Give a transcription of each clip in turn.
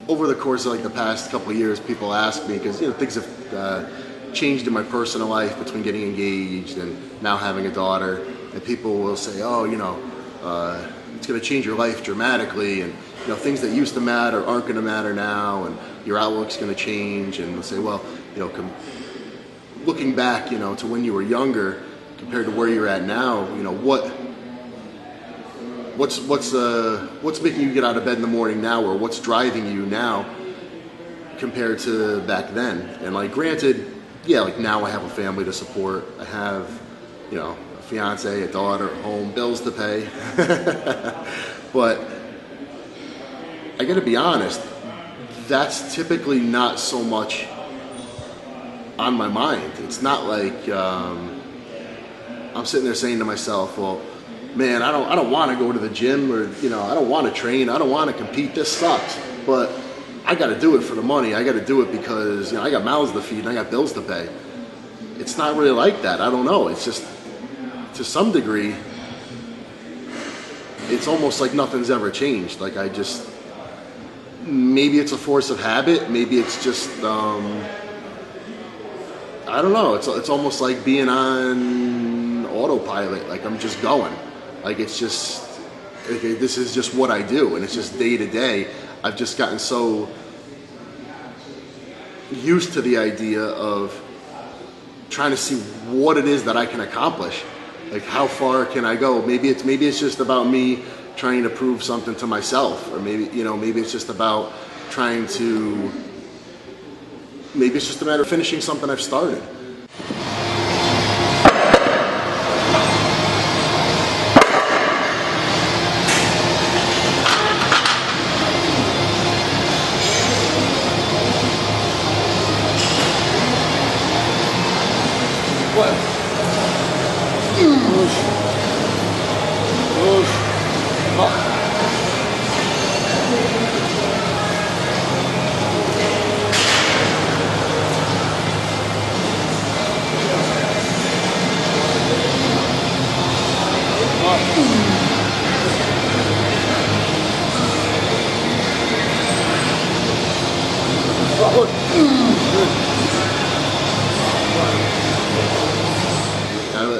over the course of like the past couple of years, people ask me, because things have changed in my personal life between getting engaged and now having a daughter, and people will say, oh, it's going to change your life dramatically, and things that used to matter aren't going to matter now, and your outlook's going to change. And they'll say, well, looking back, to when you were younger compared to where you're at now, what's making you get out of bed in the morning now, or what's driving you now compared to back then? And like, granted, yeah, like now I have a family to support. I have, a fiance, a daughter, a home, bills to pay. But I gotta be honest, that's typically not so much on my mind. It's not like I'm sitting there saying to myself, well, man, I don't want to go to the gym, or I don't want to train, I don't want to compete, this sucks, but I got to do it for the money. I got to do it because I got mouths to feed and I got bills to pay. It's not really like that. I don't know. It's just, to some degree, it's almost like nothing's ever changed. Like maybe it's a force of habit. Maybe it's just I don't know. It's almost like being on autopilot. Like I'm just going. Like it's just, okay, this is just what I do, and it's just day to day. I've just gotten so used to the idea of trying to see what it is that I can accomplish. Like how far can I go? Maybe it's just about me trying to prove something to myself, or maybe it's just about maybe it's just a matter of finishing something I've started.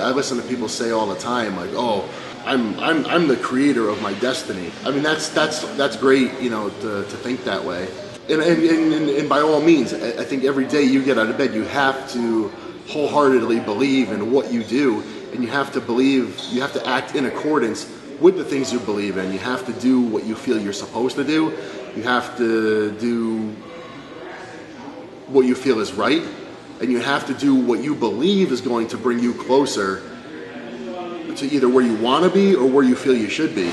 I listen to people say all the time, like, "Oh, I'm the creator of my destiny." I mean, that's great, to think that way. And by all means, I think every day you get out of bed, you have to wholeheartedly believe in what you do, and you have to act in accordance with the things you believe in. You have to do what you feel you're supposed to do. You have to do what you feel is right, and you have to do what you believe is going to bring you closer to either where you want to be or where you feel you should be.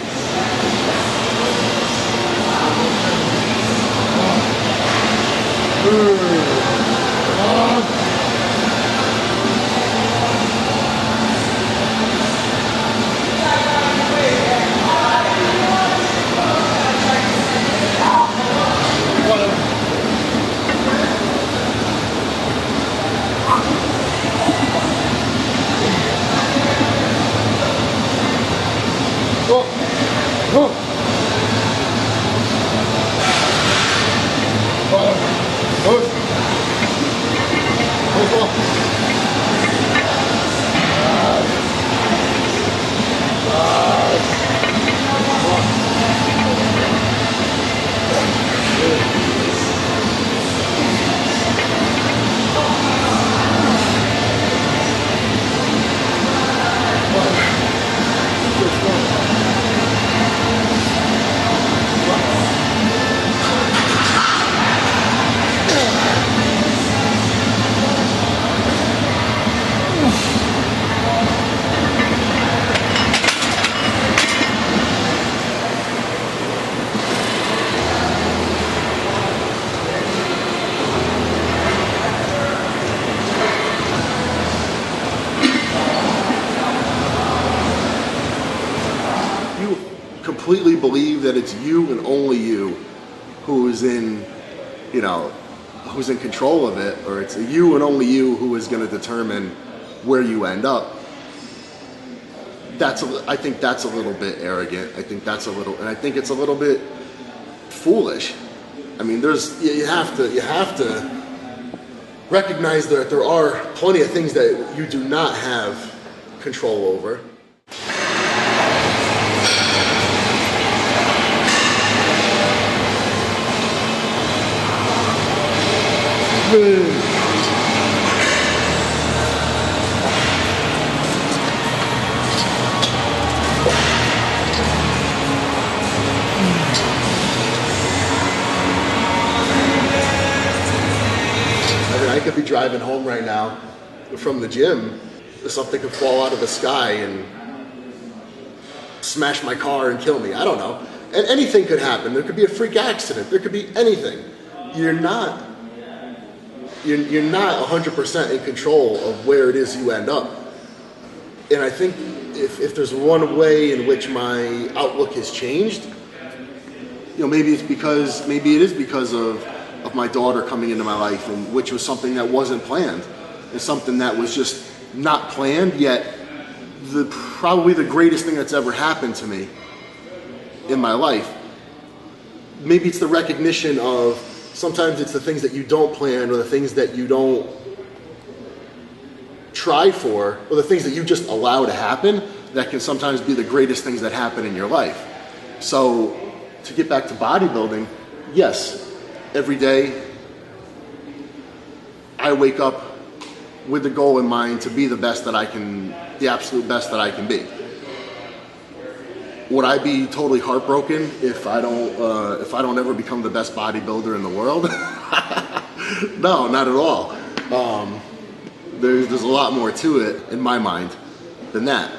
Completely believe that it's you and only you who's in control of it, or it's you and only you who is going to determine where you end up. I think that's a little bit arrogant. I think it's a little bit foolish, I mean, you have to recognize that there are plenty of things that you do not have control over. I could be driving home right now from the gym, something could fall out of the sky and smash my car and kill me. I don't know. And anything could happen. There could be a freak accident. There could be anything. You're not 100% in control of where it is you end up. And I think if there's one way in which my outlook has changed, maybe it is because of my daughter coming into my life, and which was something that wasn't planned. It's something that was just not planned, yet probably the greatest thing that's ever happened to me in my life. Maybe it's the recognition of, sometimes it's the things that you don't plan, or the things that you don't try for, or the things that you just allow to happen, that can sometimes be the greatest things that happen in your life. So to get back to bodybuilding, yes, every day I wake up with the goal in mind to be the best that I can, the absolute best that I can be. Would I be totally heartbroken if I don't ever become the best bodybuilder in the world? No, not at all. There's a lot more to it in my mind than that.